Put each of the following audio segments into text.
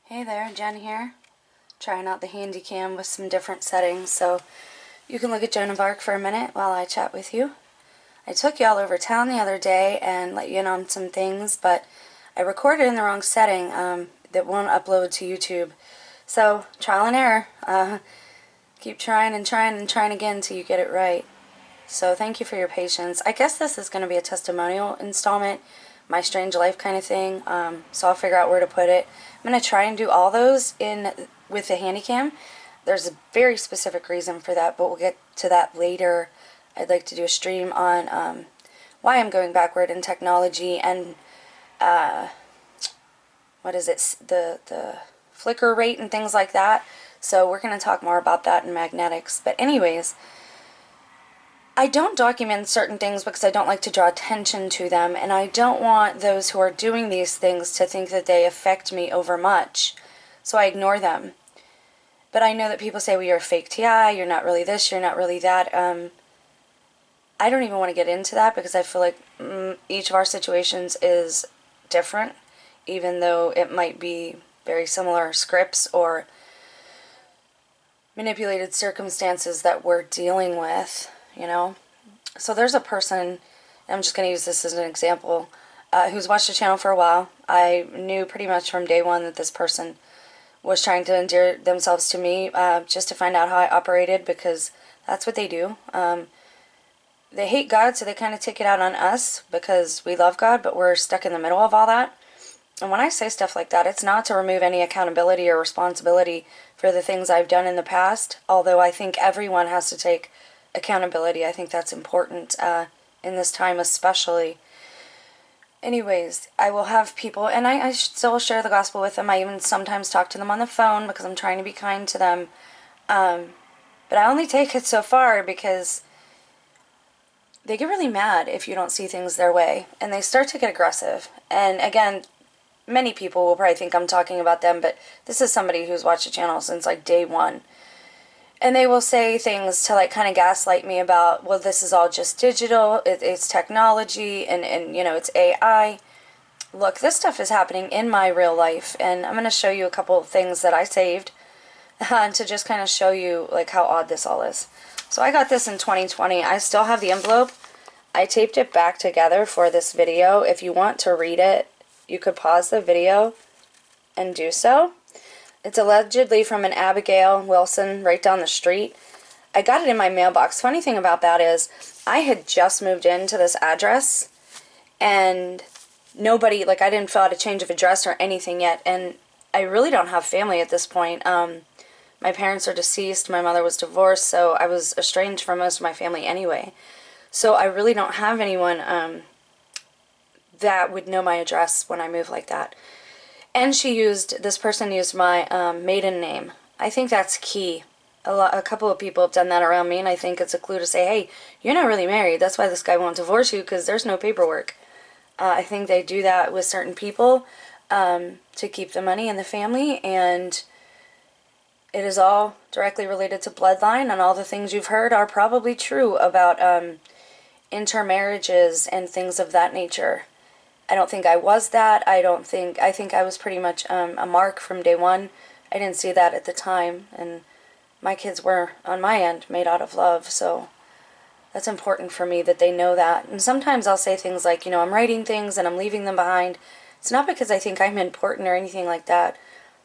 Hey there, Jen here. Trying out the handy cam with some different settings so you can look at Joan of Arc for a minute while I chat with you. I took y'all over town the other day and let you in on some things, but I recorded in the wrong setting that won't upload to YouTube. So, trial and error. Keep trying and trying and trying again until you get it right. So thank you for your patience. I guess this is going to be a testimonial installment, my strange life kind of thing, so I'll figure out where to put it. I'm going to try and do all those with the Handycam. There's a very specific reason for that, but we'll get to that later. I'd like to do a stream on why I'm going backward in technology and what is it, the flicker rate and things like that. So we're going to talk more about that in magnetics. But anyways, I don't document certain things because I don't like to draw attention to them, and I don't want those who are doing these things to think that they affect me overmuch, so I ignore them. But I know that people say, well, you're a fake TI, you're not really this, you're not really that. I don't even want to get into that because I feel like each of our situations is different, even though it might be very similar scripts or manipulated circumstances that we're dealing with. You know, so there's a person, I'm just going to use this as an example, who's watched the channel for a while. I knew pretty much from day one that this person was trying to endear themselves to me just to find out how I operated, because that's what they do. They hate God, so they kind of take it out on us because we love God, but we're stuck in the middle of all that. And when I say stuff like that, it's not to remove any accountability or responsibility for the things I've done in the past, although I think everyone has to take accountability. I think that's important in this time especially. Anyways, I will have people, and I still share the gospel with them. I even sometimes talk to them on the phone because I'm trying to be kind to them. But I only take it so far because they get really mad if you don't see things their way, and they start to get aggressive. And again, many people will probably think I'm talking about them, but this is somebody who's watched the channel since like day one. And they will say things to like kind of gaslight me about, well, this is all just digital, it's technology, and you know, it's AI. Look, this stuff is happening in my real life, and I'm going to show you a couple of things that I saved to just kind of show you like how odd this all is. So I got this in 2020. I still have the envelope. I taped it back together for this video. If you want to read it, you could pause the video and do so. It's allegedly from an Abigail Wilson right down the street. I got it in my mailbox. Funny thing about that is I had just moved into this address and nobody, like I didn't fill out a change of address or anything yet, and I really don't have family at this point. My parents are deceased, my mother was divorced, so I was estranged from most of my family anyway. So I really don't have anyone that would know my address when I move like that. And this person used my maiden name. I think that's key. A couple of people have done that around me, and I think it's a clue to say, hey, you're not really married. That's why this guy won't divorce you, because there's no paperwork. I think they do that with certain people to keep the money in the family, and it is all directly related to bloodline, and all the things you've heard are probably true about intermarriages and things of that nature. I don't think I was that. I think I was pretty much a mark from day one. I didn't see that at the time, and my kids were, on my end, made out of love, so that's important for me that they know that. And sometimes I'll say things like, you know, I'm writing things and I'm leaving them behind. It's not because I think I'm important or anything like that.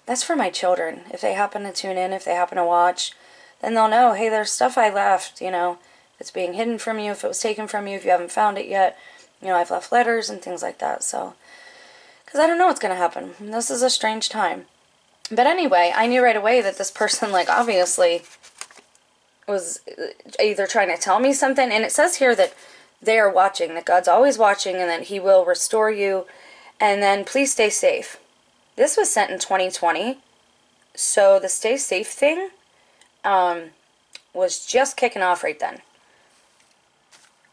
That's for my children. If they happen to tune in, if they happen to watch, then they'll know, hey, there's stuff I left, you know, if it's being hidden from you, if it was taken from you, if you haven't found it yet. You know, I've left letters and things like that, so, because I don't know what's going to happen. This is a strange time. But anyway, I knew right away that this person, like, obviously was either trying to tell me something, and it says here that they are watching, that God's always watching, and that He will restore you, and then please stay safe. This was sent in 2020, so the stay safe thing was just kicking off right then.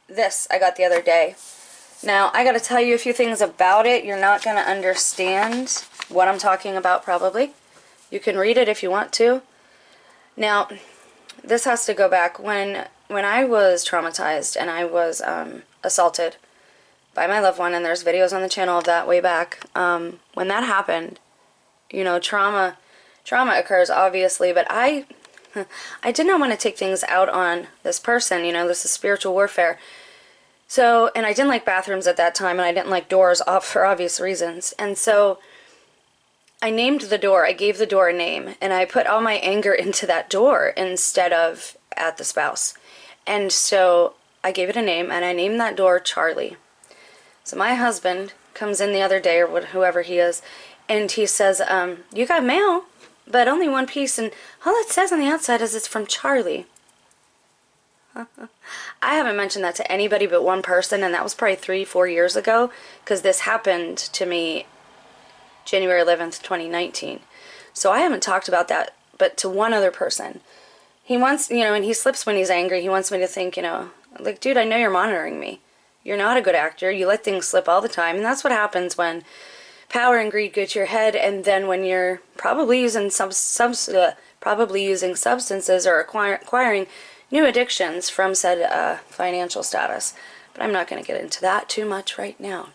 This I got the other day. Now, I gotta tell you a few things about it. You're not gonna understand what I'm talking about, probably. You can read it if you want to. Now, this has to go back when I was traumatized and I was assaulted by my loved one, and there's videos on the channel of that way back. When that happened, You know, trauma occurs obviously, but I did not want to take things out on this person. You know, this is spiritual warfare. So, and I didn't like bathrooms at that time, and I didn't like doors off for obvious reasons. And so I named the door. I gave the door a name, and I put all my anger into that door instead of at the spouse. And so I gave it a name, and I named that door Charlie. So my husband comes in the other day, or whoever he is, and he says, you got mail, but only one piece, and all it says on the outside is it's from Charlie. I haven't mentioned that to anybody but one person, and that was probably 3-4 years ago, because this happened to me January 11th, 2019. So I haven't talked about that, but to one other person. He wants, you know, and he slips when he's angry. He wants me to think, you know, like, dude, I know you're monitoring me. You're not a good actor. You let things slip all the time, and that's what happens when power and greed go to your head, and then when you're probably using substances or acquiring new addictions from said financial status. But I'm not going to get into that too much right now.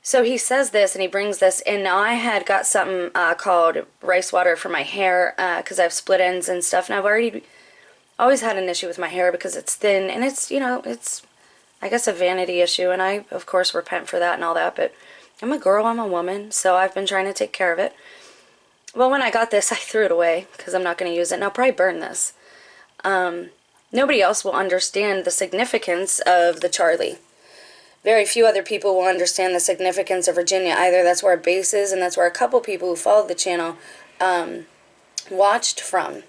So he says this, and he brings this in. Now I had got something called rice water for my hair because I have split ends and stuff, and I've always had an issue with my hair because it's thin, and it's, you know, it's, I guess, a vanity issue, and I, of course, repent for that and all that, but I'm a girl, I'm a woman, so I've been trying to take care of it. Well, when I got this, I threw it away because I'm not going to use it, and I'll probably burn this. Nobody else will understand the significance of the Charlie. Very few other people will understand the significance of Virginia either. That's where our base is, and that's where a couple people who followed the channel watched from.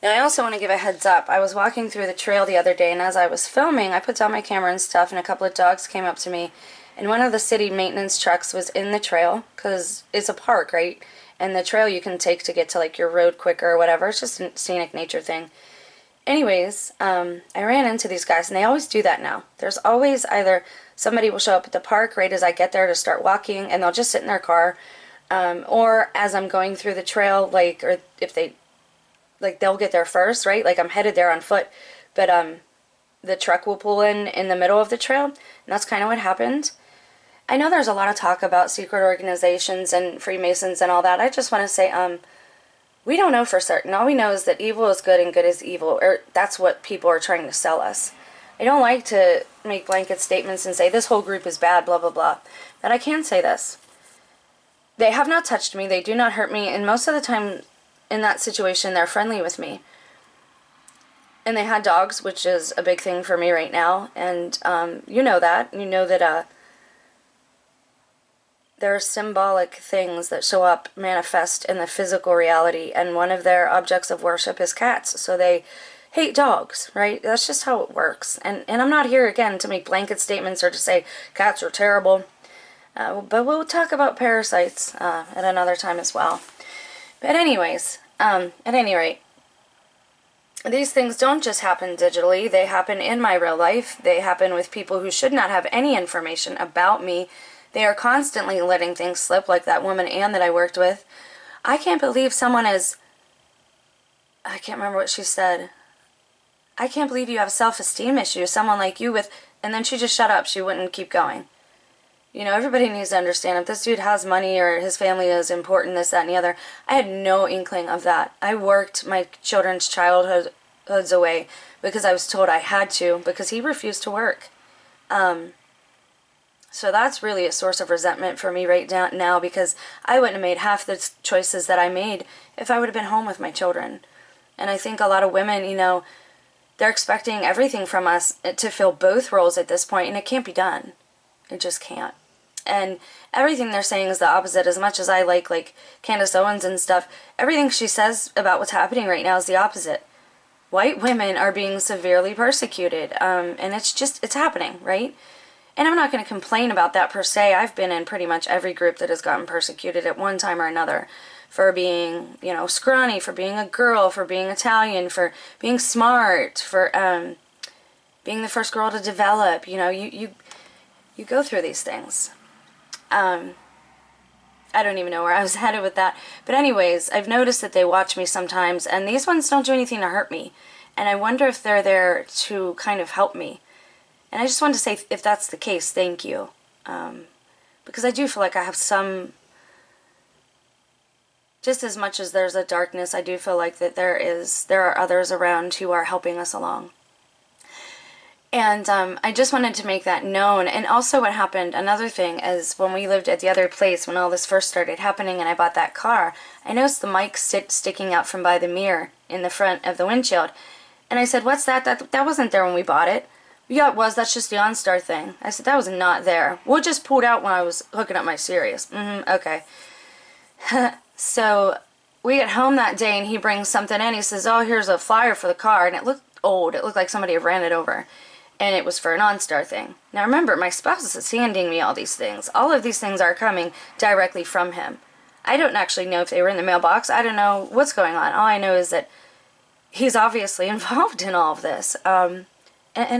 Now, I also want to give a heads up. I was walking through the trail the other day, and as I was filming, I put down my camera and stuff, and a couple of dogs came up to me, and one of the city maintenance trucks was in the trail, because it's a park, right? And the trail you can take to get to, like, your road quicker or whatever. It's just a scenic nature thing. Anyways, I ran into these guys, and they always do that now. There's always either somebody will show up at the park right as I get there to start walking, and they'll just sit in their car, or as I'm going through the trail, like, or if they, like, they'll get there first, right? Like, I'm headed there on foot, but the truck will pull in the middle of the trail, and that's kind of what happened. I know there's a lot of talk about secret organizations and Freemasons and all that. I just want to say, we don't know for certain. All we know is that evil is good and good is evil, or that's what people are trying to sell us. I don't like to make blanket statements and say this whole group is bad, blah, blah, blah. But I can say this. They have not touched me. They do not hurt me. And most of the time in that situation, they're friendly with me. And they had dogs, which is a big thing for me right now. And you know that. You know that there are symbolic things that show up, manifest in the physical reality, and one of their objects of worship is cats. So they hate dogs, right? That's just how it works. And I'm not here, again, to make blanket statements or to say cats are terrible. But we'll talk about parasites at another time as well. But anyways, at any rate, these things don't just happen digitally. They happen in my real life. They happen with people who should not have any information about me. They are constantly letting things slip, like that woman Ann that I worked with. I can't believe someone is, I can't remember what she said. I can't believe you have a self-esteem issue. Someone like you with, and then she just shut up. She wouldn't keep going. You know, everybody needs to understand if this dude has money or his family is important, this, that, and the other. I had no inkling of that. I worked my children's childhoods away because I was told I had to, because he refused to work. So that's really a source of resentment for me right now, because I wouldn't have made half the choices that I made if I would have been home with my children. And I think a lot of women, you know, they're expecting everything from us to fill both roles at this point, and it can't be done. It just can't. And everything they're saying is the opposite. As much as I like Candace Owens and stuff, everything she says about what's happening right now is the opposite. White women are being severely persecuted, and it's happening, right? And I'm not going to complain about that per se. I've been in pretty much every group that has gotten persecuted at one time or another for being, you know, scrawny, for being a girl, for being Italian, for being smart, for being the first girl to develop. You know, you go through these things. I don't even know where I was headed with that. But anyways, I've noticed that they watch me sometimes, and these ones don't do anything to hurt me. And I wonder if they're there to kind of help me. And I just wanted to say, if that's the case, thank you. Because I do feel like I have some just as much as there's a darkness, I do feel like that there are others around who are helping us along. And I just wanted to make that known. And also what happened, another thing, is when we lived at the other place, when all this first started happening and I bought that car, I noticed the mic sticking out from by the mirror in the front of the windshield. And I said, what's that? That wasn't there when we bought it. Yeah, it was. That's just the OnStar thing. I said, that was not there. Well, it just pulled out when I was hooking up my Sirius. Okay. So we get home that day and he brings something in. He says, oh, here's a flyer for the car. And it looked old. It looked like somebody had ran it over. And it was for an OnStar thing. Now remember, my spouse is handing me all these things. All of these things are coming directly from him. I don't actually know if they were in the mailbox. I don't know what's going on. All I know is that he's obviously involved in all of this. And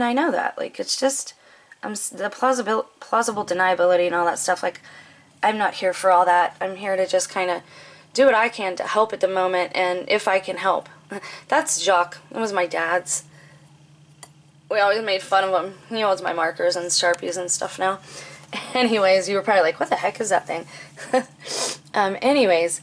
I know that. Like, it's just the plausible deniability and all that stuff. Like, I'm not here for all that. I'm here to just kind of do what I can to help at the moment, and if I can help. That's Jacques. That was my dad's. We always made fun of him. He holds my markers and Sharpies and stuff now. Anyways, you were probably like, what the heck is that thing? Anyways,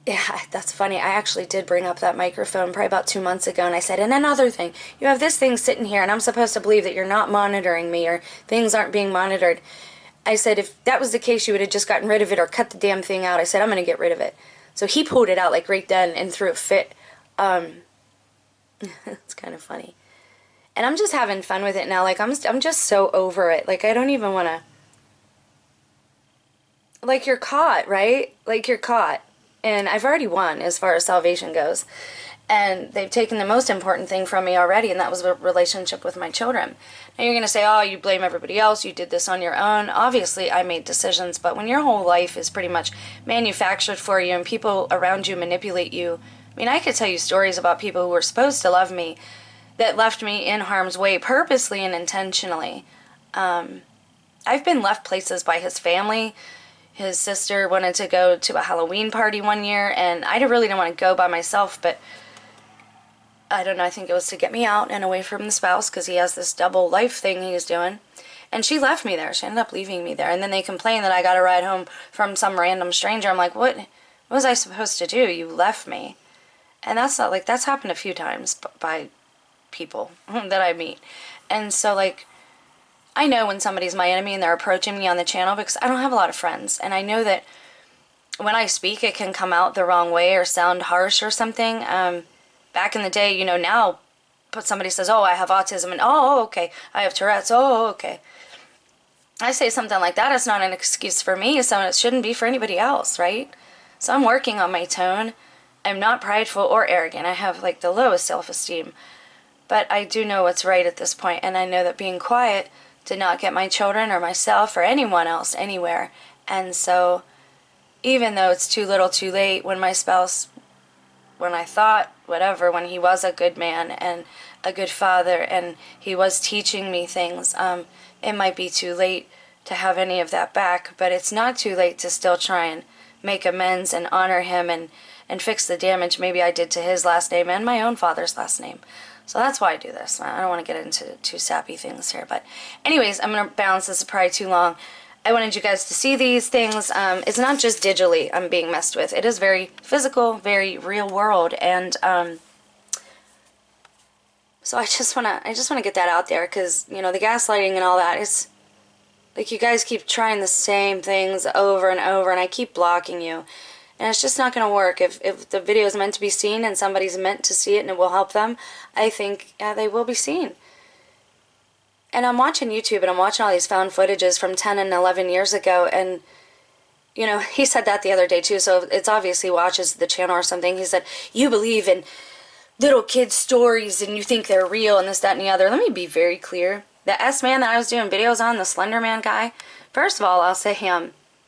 yeah, that's funny. I actually did bring up that microphone probably about 2 months ago, and I said, and another thing, you have this thing sitting here, and I'm supposed to believe that you're not monitoring me, or things aren't being monitored. I said, if that was the case, you would have just gotten rid of it or cut the damn thing out. I said, I'm going to get rid of it. So he pulled it out like right then and threw a fit. It's kind of funny. And I'm just having fun with it now. Like, I'm just so over it. Like, I don't even want to... Like, you're caught, right? Like, you're caught. And I've already won as far as salvation goes. And they've taken the most important thing from me already, and that was a relationship with my children. Now, you're going to say, oh, you blame everybody else. You did this on your own. Obviously, I made decisions. But when your whole life is pretty much manufactured for you and people around you manipulate you... I mean, I could tell you stories about people who were supposed to love me that left me in harm's way purposely and intentionally. I've been left places by his family. His sister wanted to go to a Halloween party one year, and I really didn't want to go by myself, but I don't know, I think it was to get me out and away from the spouse because he has this double life thing he's doing. And she left me there. She ended up leaving me there. And then they complained that I got a ride home from some random stranger. I'm like, what was I supposed to do? You left me. And that's not, like, that's happened a few times by people that I meet. And so, like, I know when somebody's my enemy and they're approaching me on the channel because I don't have a lot of friends. And I know that when I speak, it can come out the wrong way or sound harsh or something. Back in the day, you know, now, but somebody says, oh, I have autism, and oh, okay, I have Tourette's, oh, okay. I say something like that, it's not an excuse for me, so it shouldn't be for anybody else, right? So I'm working on my tone. I'm not prideful or arrogant. I have, like, the lowest self-esteem. But I do know what's right at this point, and I know that being quiet did not get my children or myself or anyone else anywhere. And so, even though it's too little too late, when my spouse, when I thought, whatever, when he was a good man and a good father and he was teaching me things, it might be too late to have any of that back, but it's not too late to still try and make amends and honor him and fix the damage maybe I did to his last name and my own father's last name. So that's why I do this. I don't want to get into too sappy things here. But anyways, I'm going to balance this. Is probably too long. I wanted you guys to see these things. It's not just digitally I'm being messed with. It is very physical, very real world. And so I just want to get that out there because, you know, the gaslighting and all that is like you guys keep trying the same things over and over and I keep blocking you. And it's just not going to work. If the video is meant to be seen and somebody's meant to see it and it will help them, I think they will be seen. And I'm watching YouTube and I'm watching all these found footages from 10 and 11 years ago. And, you know, he said that the other day too. So it's obviously watches the channel or something. He said, you believe in little kids' stories and you think they're real and this, that, and the other. Let me be very clear. The S-Man that I was doing videos on, the Slender Man guy, first of all, I'll say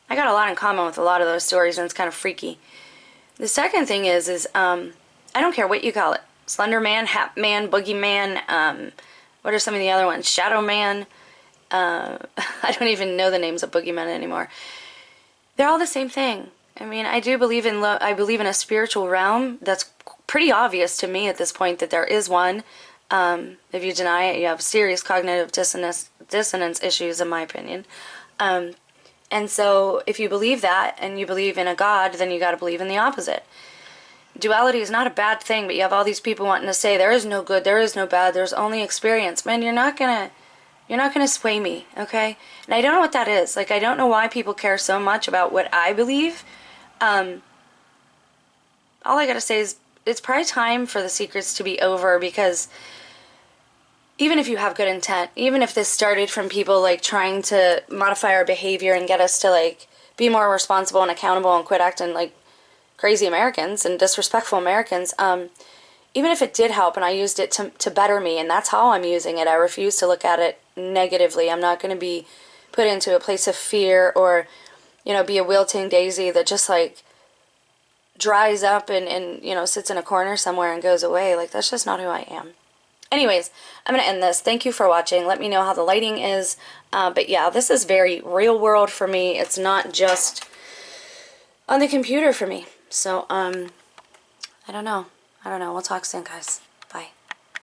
I got a lot in common with a lot of those stories, and it's kind of freaky. The second thing is I don't care what you call it. Slender Man, Hat Man, Boogie Man, what are some of the other ones? Shadow Man. I don't even know the names of boogeymen anymore. They're all the same thing. I mean, I do believe in I believe in a spiritual realm. That's pretty obvious to me at this point that there is one. If you deny it, you have serious cognitive dissonance issues, in my opinion. And so if you believe that and you believe in a God, then you got to believe in the opposite. Duality is not a bad thing, but you have all these people wanting to say there is no good, there is no bad, there's only experience. Man, you're not gonna sway me, okay? And I don't know what that is. Like, I don't know why people care so much about what I believe. All I gotta say is it's probably time for the secrets to be over, because even if you have good intent, even if this started from people like trying to modify our behavior and get us to like be more responsible and accountable and quit acting like crazy Americans and disrespectful Americans, even if it did help and I used it to better me, and that's how I'm using it, I refuse to look at it negatively. I'm not going to be put into a place of fear or, you know, be a wilting daisy that just like dries up and you know, sits in a corner somewhere and goes away. Like, that's just not who I am. Anyways, I'm going to end this. Thank you for watching. Let me know how the lighting is. But yeah, this is very real world for me. It's not just on the computer for me. So, I don't know. We'll talk soon, guys. Bye.